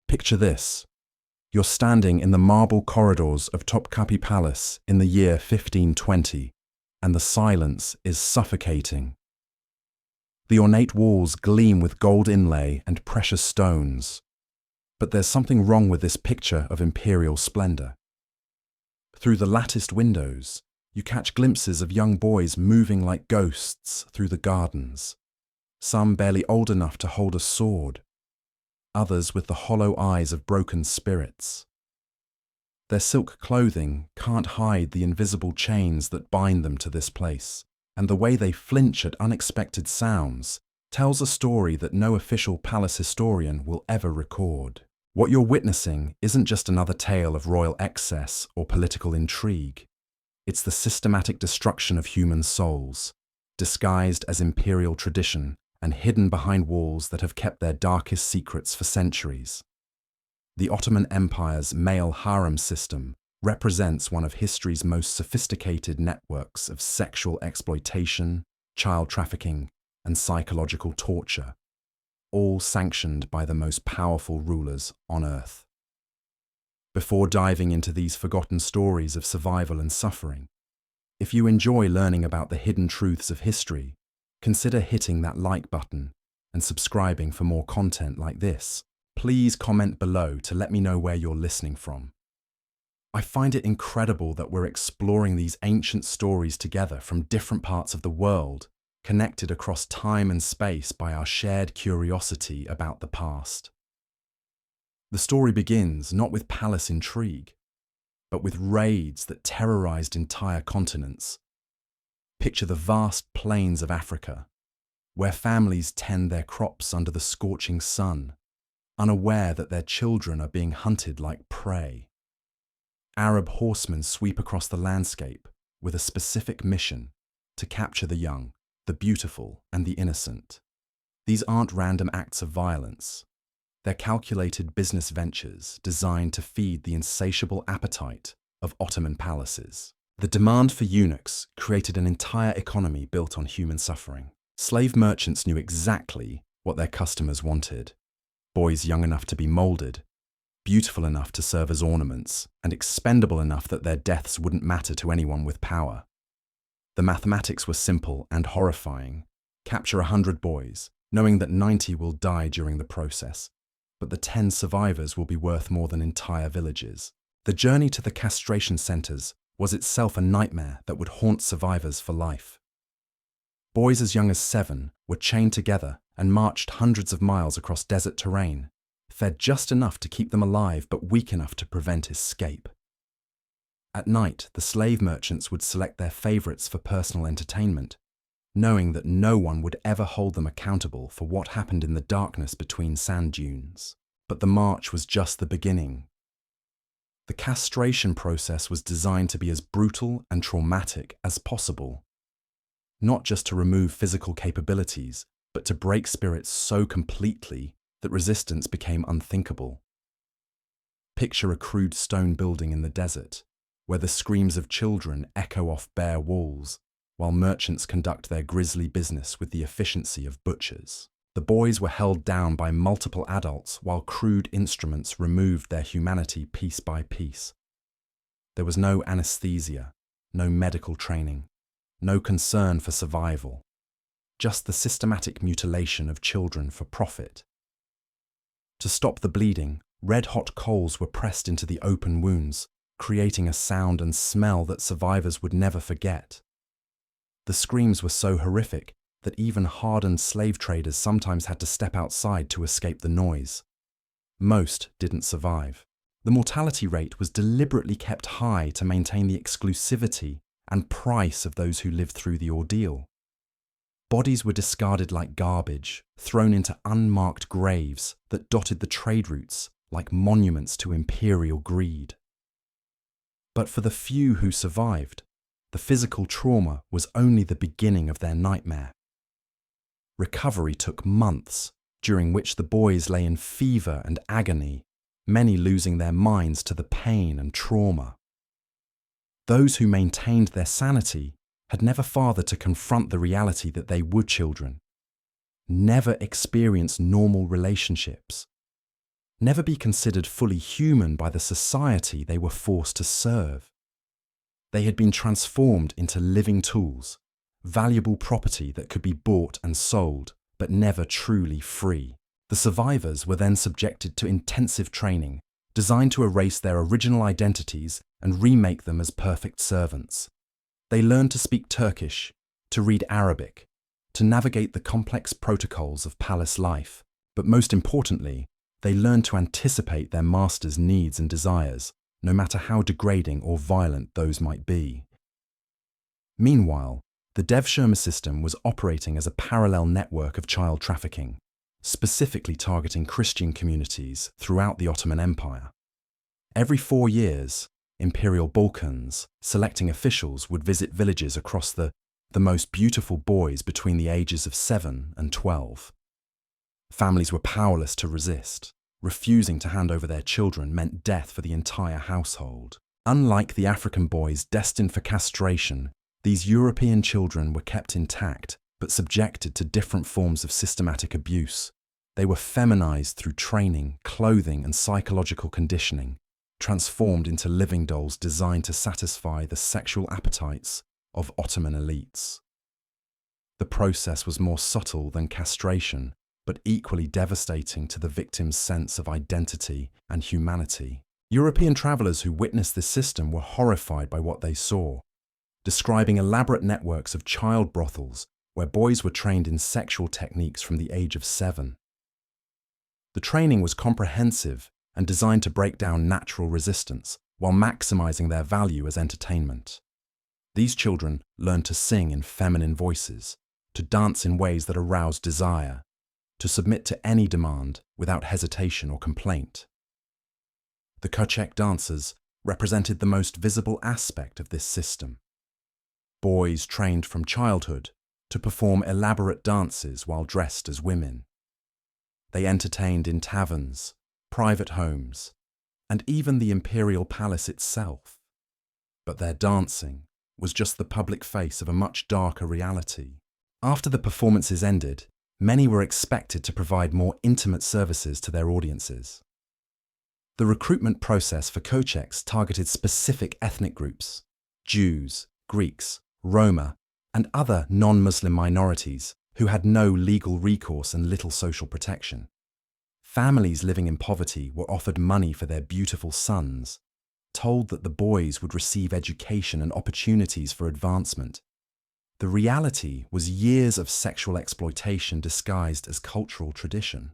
Picture this. You're standing in the marble corridors of Topkapi Palace in the year 1520, and the silence is suffocating. The ornate walls gleam with gold inlay and precious stones. But there's something wrong with this picture of imperial splendor. Through the latticed windows, you catch glimpses of young boys moving like ghosts through the gardens, some barely old enough to hold a sword, others with the hollow eyes of broken spirits. Their silk clothing can't hide the invisible chains that bind them to this place, and the way they flinch at unexpected sounds tells a story that no official palace historian will ever record. What you're witnessing isn't just another tale of royal excess or political intrigue. It's the systematic destruction of human souls, disguised as imperial tradition and hidden behind walls that have kept their darkest secrets for centuries. The Ottoman Empire's male harem system represents one of history's most sophisticated networks of sexual exploitation, child trafficking, and psychological torture, all sanctioned by the most powerful rulers on earth. Before diving into these forgotten stories of survival and suffering, if you enjoy learning about the hidden truths of history, consider hitting that like button and subscribing for more content like this. Please comment below to let me know where you're listening from. I find it incredible that we're exploring these ancient stories together from different parts of the world, connected across time and space by our shared curiosity about the past. The story begins not with palace intrigue, but with raids that terrorized entire continents. Picture the vast plains of Africa, where families tend their crops under the scorching sun, unaware that their children are being hunted like prey. Arab horsemen sweep across the landscape with a specific mission: to capture the young, the beautiful, and the innocent. These aren't random acts of violence. They're calculated business ventures designed to feed the insatiable appetite of Ottoman palaces. The demand for eunuchs created an entire economy built on human suffering. Slave merchants knew exactly what their customers wanted: boys young enough to be molded, beautiful enough to serve as ornaments, and expendable enough that their deaths wouldn't matter to anyone with power. The mathematics were simple and horrifying. Capture 100 boys, knowing that 90 will die during the process, but the 10 survivors will be worth more than entire villages. The journey to the castration centers was itself a nightmare that would haunt survivors for life. Boys as young as 7 were chained together and marched hundreds of miles across desert terrain, fed just enough to keep them alive but weak enough to prevent escape. At night, the slave merchants would select their favorites for personal entertainment, knowing that no one would ever hold them accountable for what happened in the darkness between sand dunes. But the march was just the beginning. The castration process was designed to be as brutal and traumatic as possible, not just to remove physical capabilities, but to break spirits so completely that resistance became unthinkable. Picture a crude stone building in the desert, where the screams of children echo off bare walls, while merchants conduct their grisly business with the efficiency of butchers. The boys were held down by multiple adults while crude instruments removed their humanity piece by piece. There was no anesthesia, no medical training, no concern for survival, just the systematic mutilation of children for profit. To stop the bleeding, red-hot coals were pressed into the open wounds, creating a sound and smell that survivors would never forget. The screams were so horrific that even hardened slave traders sometimes had to step outside to escape the noise. Most didn't survive. The mortality rate was deliberately kept high to maintain the exclusivity and price of those who lived through the ordeal. Bodies were discarded like garbage, thrown into unmarked graves that dotted the trade routes like monuments to imperial greed. But for the few who survived, the physical trauma was only the beginning of their nightmare. Recovery took months, during which the boys lay in fever and agony, many losing their minds to the pain and trauma. Those who maintained their sanity had never fathered to confront the reality that they were children, never experienced normal relationships, never be considered fully human by the society they were forced to serve. They had been transformed into living tools, valuable property that could be bought and sold, but never truly free. The survivors were then subjected to intensive training, designed to erase their original identities and remake them as perfect servants. They learned to speak Turkish, to read Arabic, to navigate the complex protocols of palace life, but most importantly, they learned to anticipate their master's needs and desires, no matter how degrading or violent those might be. Meanwhile, the Devshirme system was operating as a parallel network of child trafficking, specifically targeting Christian communities throughout the Ottoman Empire. Every 4 years, Imperial Balkans selecting officials would visit villages across the most beautiful boys between the ages of 7 and 12. Families were powerless to resist. Refusing to hand over their children meant death for the entire household. Unlike the African boys destined for castration, these European children were kept intact, but subjected to different forms of systematic abuse. They were feminized through training, clothing, and psychological conditioning, transformed into living dolls designed to satisfy the sexual appetites of Ottoman elites. The process was more subtle than castration, but equally devastating to the victim's sense of identity and humanity. European travelers who witnessed this system were horrified by what they saw, describing elaborate networks of child brothels where boys were trained in sexual techniques from the age of 7. The training was comprehensive and designed to break down natural resistance while maximizing their value as entertainment. These children learned to sing in feminine voices, to dance in ways that aroused desire, to submit to any demand without hesitation or complaint. The Koçak dancers represented the most visible aspect of this system. Boys trained from childhood to perform elaborate dances while dressed as women. They entertained in taverns, private homes, and even the imperial palace itself. But their dancing was just the public face of a much darker reality. After the performances ended, many were expected to provide more intimate services to their audiences. The recruitment process for Koçaks targeted specific ethnic groups: Jews, Greeks, Roma, and other non-Muslim minorities who had no legal recourse and little social protection. Families living in poverty were offered money for their beautiful sons, told that the boys would receive education and opportunities for advancement. The reality was years of sexual exploitation disguised as cultural tradition.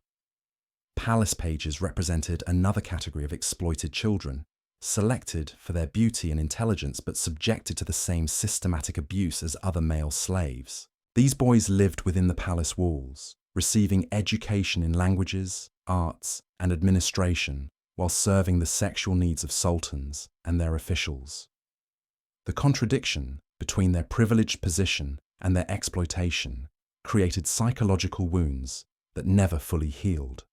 Palace pages represented another category of exploited children, selected for their beauty and intelligence but subjected to the same systematic abuse as other male slaves. These boys lived within the palace walls, receiving education in languages, arts, and administration, while serving the sexual needs of sultans and their officials. The contradiction between their privileged position and their exploitation created psychological wounds that never fully healed.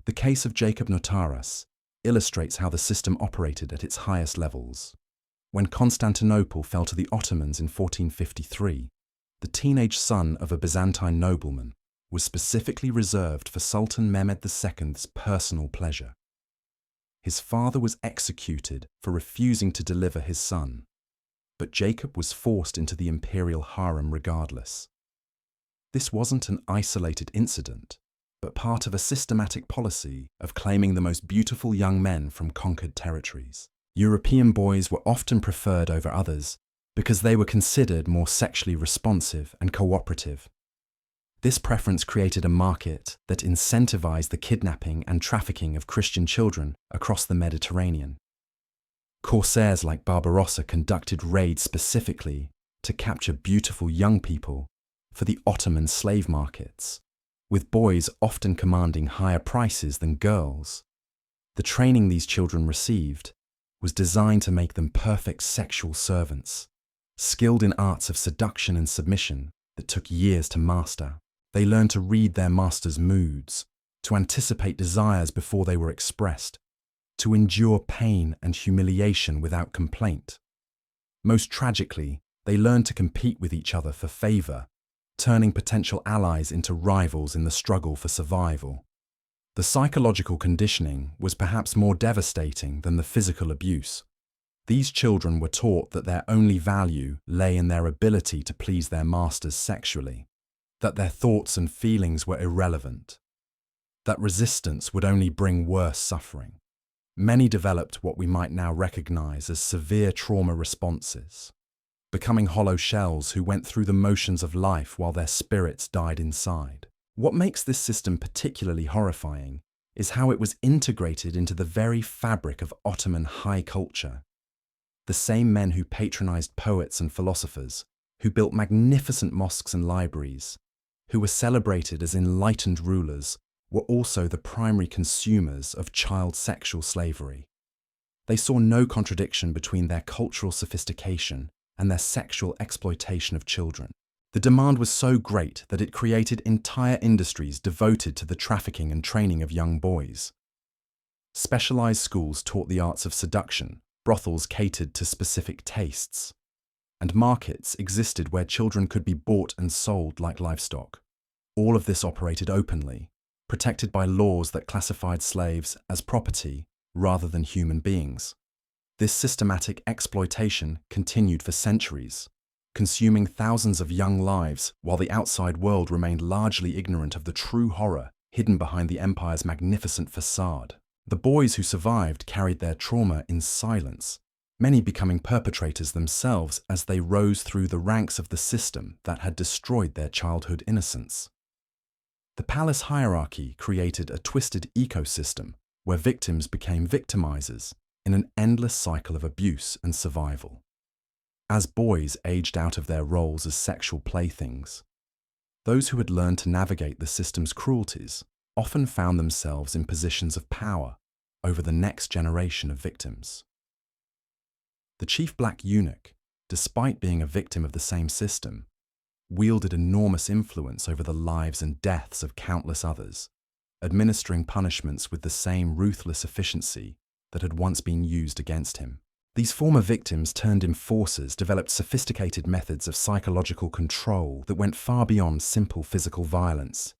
The case of Jacob Notaras illustrates how the system operated at its highest levels. When Constantinople fell to the Ottomans in 1453, the teenage son of a Byzantine nobleman was specifically reserved for Sultan Mehmed II's personal pleasure. His father was executed for refusing to deliver his son, but Jacob was forced into the imperial harem regardless. This wasn't an isolated incident, but part of a systematic policy of claiming the most beautiful young men from conquered territories. European boys were often preferred over others because they were considered more sexually responsive and cooperative. This preference created a market that incentivized the kidnapping and trafficking of Christian children across the Mediterranean. Corsairs like Barbarossa conducted raids specifically to capture beautiful young people for the Ottoman slave markets, with boys often commanding higher prices than girls. The training these children received was designed to make them perfect sexual servants, skilled in arts of seduction and submission that took years to master. They learned to read their master's moods, to anticipate desires before they were expressed, to endure pain and humiliation without complaint. Most tragically, they learned to compete with each other for favor, turning potential allies into rivals in the struggle for survival. The psychological conditioning was perhaps more devastating than the physical abuse. These children were taught that their only value lay in their ability to please their masters sexually, that their thoughts and feelings were irrelevant, that resistance would only bring worse suffering. Many developed what we might now recognize as severe trauma responses, becoming hollow shells who went through the motions of life while their spirits died inside. What makes this system particularly horrifying is how it was integrated into the very fabric of Ottoman high culture. The same men who patronized poets and philosophers, who built magnificent mosques and libraries, who were celebrated as enlightened rulers, were also the primary consumers of child sexual slavery. They saw no contradiction between their cultural sophistication and their sexual exploitation of children. The demand was so great that it created entire industries devoted to the trafficking and training of young boys. Specialized schools taught the arts of seduction, brothels catered to specific tastes, and markets existed where children could be bought and sold like livestock. All of this operated openly, protected by laws that classified slaves as property rather than human beings. This systematic exploitation continued for centuries, consuming thousands of young lives while the outside world remained largely ignorant of the true horror hidden behind the empire's magnificent facade. The boys who survived carried their trauma in silence, many becoming perpetrators themselves as they rose through the ranks of the system that had destroyed their childhood innocence. The palace hierarchy created a twisted ecosystem where victims became victimizers in an endless cycle of abuse and survival. As boys aged out of their roles as sexual playthings, those who had learned to navigate the system's cruelties often found themselves in positions of power over the next generation of victims. The chief black eunuch, despite being a victim of the same system, wielded enormous influence over the lives and deaths of countless others, administering punishments with the same ruthless efficiency that had once been used against him. These former victims turned enforcers developed sophisticated methods of psychological control that went far beyond simple physical violence.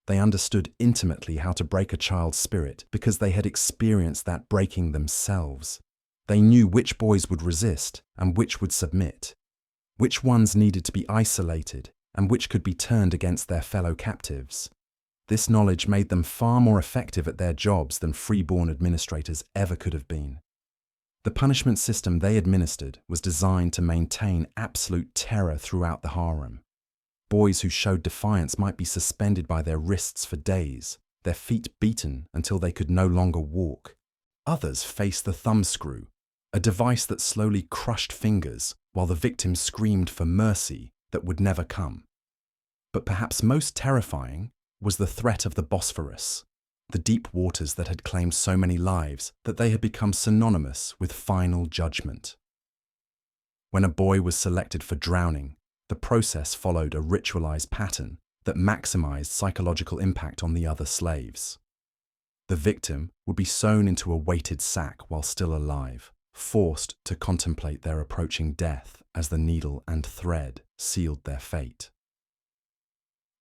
They understood intimately how to break a child's spirit because they had experienced that breaking themselves. They knew which boys would resist and which would submit, which ones needed to be isolated and which could be turned against their fellow captives. This knowledge made them far more effective at their jobs than freeborn administrators ever could have been. The punishment system they administered was designed to maintain absolute terror throughout the harem. Boys who showed defiance might be suspended by their wrists for days, their feet beaten until they could no longer walk. Others faced the thumbscrew, a device that slowly crushed fingers while the victim screamed for mercy that would never come. But perhaps most terrifying was the threat of the Bosphorus, the deep waters that had claimed so many lives that they had become synonymous with final judgment. When a boy was selected for drowning, the process followed a ritualized pattern that maximized psychological impact on the other slaves. The victim would be sewn into a weighted sack while still alive, forced to contemplate their approaching death as the needle and thread sealed their fate.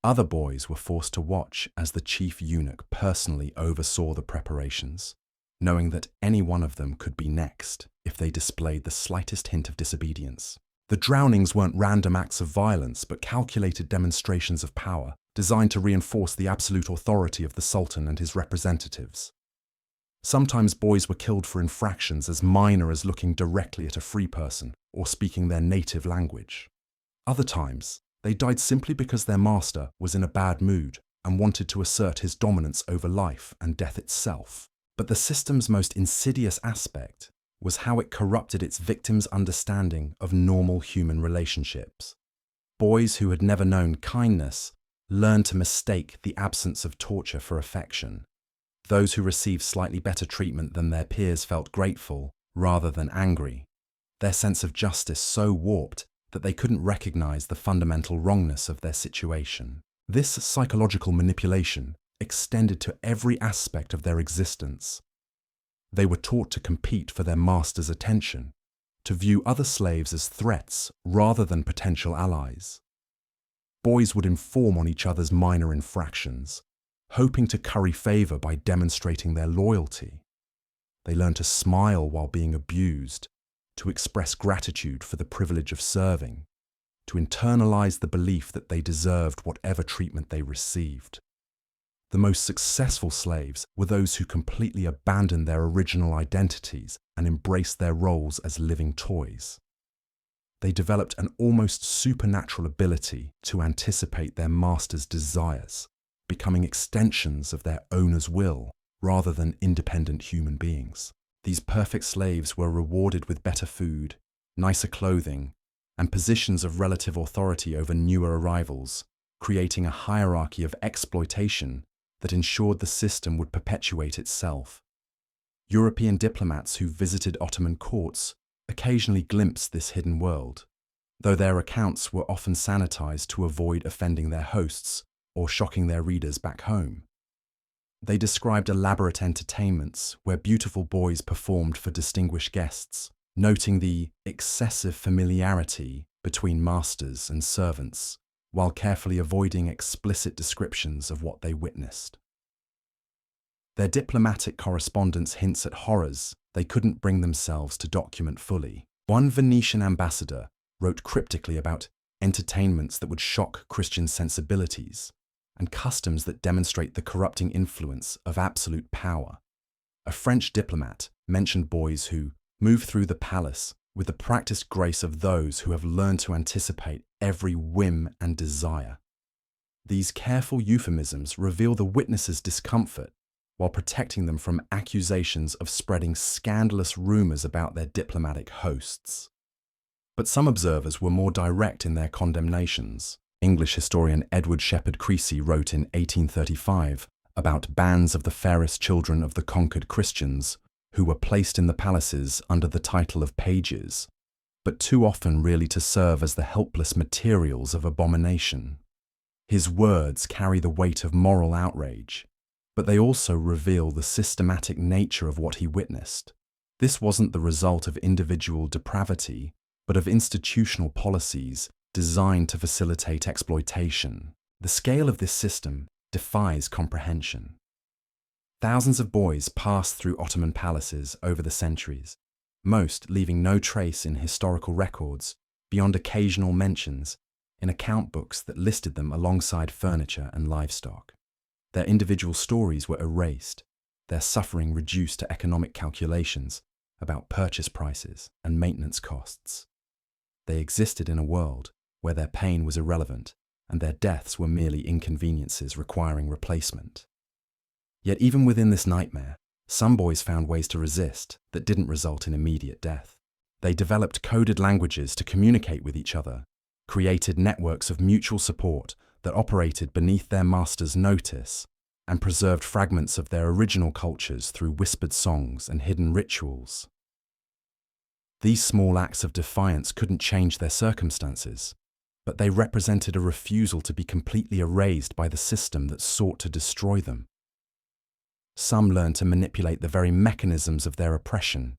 Other boys were forced to watch as the chief eunuch personally oversaw the preparations, knowing that any one of them could be next if they displayed the slightest hint of disobedience. The drownings weren't random acts of violence, but calculated demonstrations of power, designed to reinforce the absolute authority of the Sultan and his representatives. Sometimes boys were killed for infractions as minor as looking directly at a free person or speaking their native language. Other times, they died simply because their master was in a bad mood and wanted to assert his dominance over life and death itself. But the system's most insidious aspect was how it corrupted its victims' understanding of normal human relationships. Boys who had never known kindness learned to mistake the absence of torture for affection. Those who received slightly better treatment than their peers felt grateful rather than angry, their sense of justice so warped that they couldn't recognize the fundamental wrongness of their situation. This psychological manipulation extended to every aspect of their existence. They were taught to compete for their master's attention, to view other slaves as threats rather than potential allies. Boys would inform on each other's minor infractions, hoping to curry favor by demonstrating their loyalty. They learned to smile while being abused, to express gratitude for the privilege of serving, to internalize the belief that they deserved whatever treatment they received. The most successful slaves were those who completely abandoned their original identities and embraced their roles as living toys. They developed an almost supernatural ability to anticipate their master's desires, becoming extensions of their owner's will rather than independent human beings. These perfect slaves were rewarded with better food, nicer clothing, and positions of relative authority over newer arrivals, creating a hierarchy of exploitation that ensured the system would perpetuate itself. European diplomats who visited Ottoman courts occasionally glimpsed this hidden world, though their accounts were often sanitized to avoid offending their hosts or shocking their readers back home. They described elaborate entertainments where beautiful boys performed for distinguished guests, noting the excessive familiarity between masters and servants, while carefully avoiding explicit descriptions of what they witnessed. Their diplomatic correspondence hints at horrors they couldn't bring themselves to document fully. One Venetian ambassador wrote cryptically about entertainments that would shock Christian sensibilities and customs that demonstrate the corrupting influence of absolute power. A French diplomat mentioned boys who move through the palace with the practiced grace of those who have learned to anticipate every whim and desire. These careful euphemisms reveal the witnesses' discomfort while protecting them from accusations of spreading scandalous rumors about their diplomatic hosts. But some observers were more direct in their condemnations. English historian Edward Shepherd Creasy wrote in 1835 about bands of the fairest children of the conquered Christians who were placed in the palaces under the title of pages, but too often really to serve as the helpless materials of abomination. His words carry the weight of moral outrage, but they also reveal the systematic nature of what he witnessed. This wasn't the result of individual depravity, but of institutional policies designed to facilitate exploitation. The scale of this system defies comprehension. Thousands of boys passed through Ottoman palaces over the centuries, most leaving no trace in historical records beyond occasional mentions in account books that listed them alongside furniture and livestock. Their individual stories were erased, their suffering reduced to economic calculations about purchase prices and maintenance costs. They existed in a world where their pain was irrelevant and their deaths were merely inconveniences requiring replacement. Yet even within this nightmare, some boys found ways to resist that didn't result in immediate death. They developed coded languages to communicate with each other, created networks of mutual support that operated beneath their master's notice, and preserved fragments of their original cultures through whispered songs and hidden rituals. These small acts of defiance couldn't change their circumstances, but they represented a refusal to be completely erased by the system that sought to destroy them. Some learned to manipulate the very mechanisms of their oppression,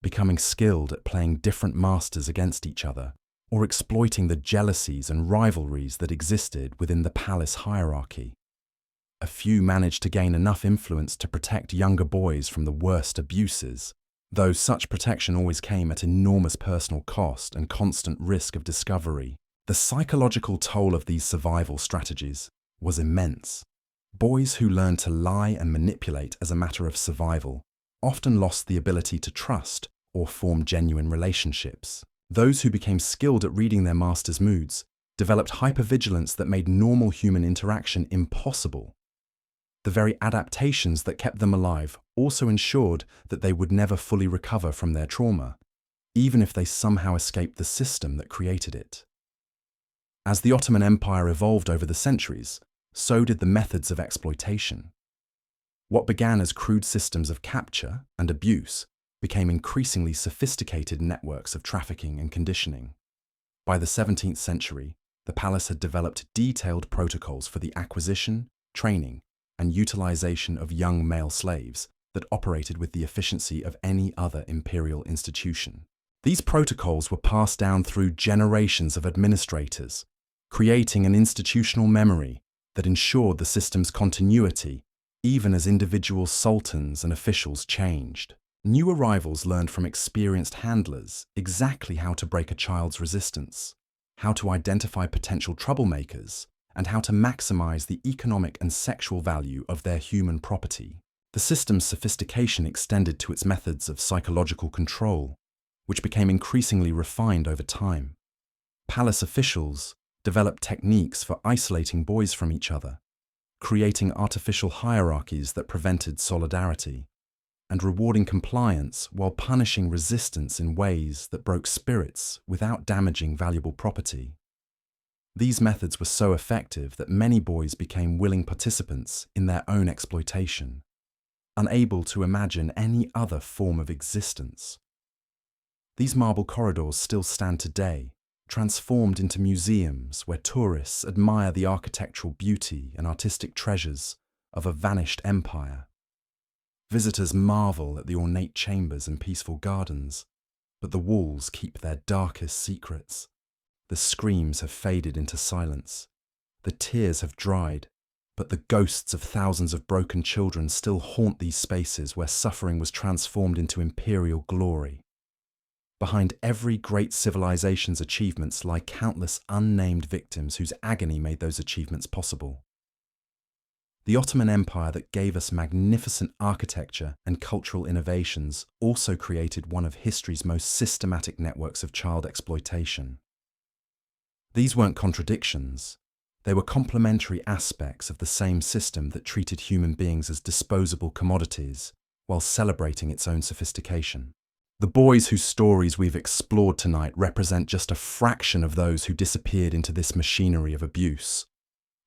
becoming skilled at playing different masters against each other, or exploiting the jealousies and rivalries that existed within the palace hierarchy. A few managed to gain enough influence to protect younger boys from the worst abuses, though such protection always came at enormous personal cost and constant risk of discovery. The psychological toll of these survival strategies was immense. Boys who learned to lie and manipulate as a matter of survival often lost the ability to trust or form genuine relationships. Those who became skilled at reading their master's moods developed hypervigilance that made normal human interaction impossible. The very adaptations that kept them alive also ensured that they would never fully recover from their trauma, even if they somehow escaped the system that created it. As the Ottoman Empire evolved over the centuries, so did the methods of exploitation. What began as crude systems of capture and abuse became increasingly sophisticated networks of trafficking and conditioning. By the 17th century, the palace had developed detailed protocols for the acquisition, training, and utilization of young male slaves that operated with the efficiency of any other imperial institution. These protocols were passed down through generations of administrators, creating an institutional memory that ensured the system's continuity, even as individual sultans and officials changed. New arrivals learned from experienced handlers exactly how to break a child's resistance, how to identify potential troublemakers, and how to maximize the economic and sexual value of their human property. The system's sophistication extended to its methods of psychological control, which became increasingly refined over time. Palace officials developed techniques for isolating boys from each other, creating artificial hierarchies that prevented solidarity, and rewarding compliance while punishing resistance in ways that broke spirits without damaging valuable property. These methods were so effective that many boys became willing participants in their own exploitation, unable to imagine any other form of existence. These marble corridors still stand today, transformed into museums where tourists admire the architectural beauty and artistic treasures of a vanished empire. Visitors marvel at the ornate chambers and peaceful gardens, but the walls keep their darkest secrets. The screams have faded into silence. The tears have dried, but the ghosts of thousands of broken children still haunt these spaces where suffering was transformed into imperial glory. Behind every great civilization's achievements lie countless unnamed victims whose agony made those achievements possible. The Ottoman Empire that gave us magnificent architecture and cultural innovations also created one of history's most systematic networks of child exploitation. These weren't contradictions. They were complementary aspects of the same system that treated human beings as disposable commodities while celebrating its own sophistication. The boys whose stories we've explored tonight represent just a fraction of those who disappeared into this machinery of abuse.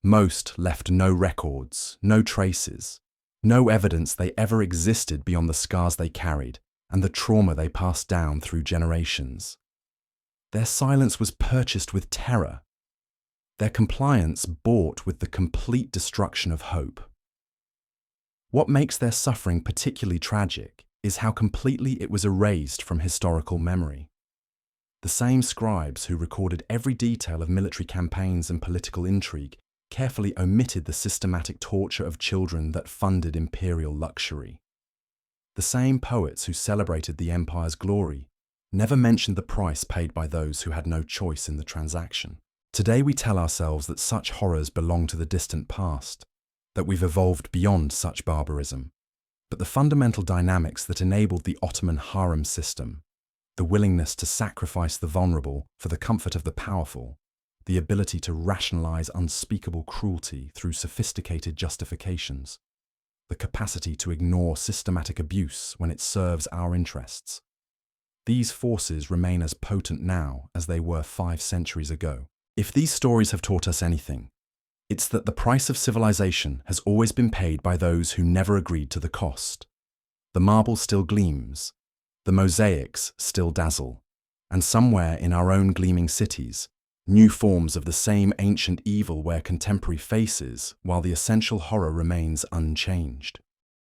Most left no records, no traces, no evidence they ever existed beyond the scars they carried and the trauma they passed down through generations. Their silence was purchased with terror, their compliance bought with the complete destruction of hope. What makes their suffering particularly tragic is how completely it was erased from historical memory. The same scribes who recorded every detail of military campaigns and political intrigue carefully omitted the systematic torture of children that funded imperial luxury. The same poets who celebrated the empire's glory never mentioned the price paid by those who had no choice in the transaction. Today we tell ourselves that such horrors belong to the distant past, that we've evolved beyond such barbarism. But the fundamental dynamics that enabled the Ottoman Harem system, the willingness to sacrifice the vulnerable for the comfort of the powerful, the ability to rationalize unspeakable cruelty through sophisticated justifications, the capacity to ignore systematic abuse when it serves our interests. These forces remain as potent now as they were 5 centuries ago. If these stories have taught us anything, it's that the price of civilization has always been paid by those who never agreed to the cost. The marble still gleams, the mosaics still dazzle, and somewhere in our own gleaming cities, new forms of the same ancient evil wear contemporary faces while the essential horror remains unchanged.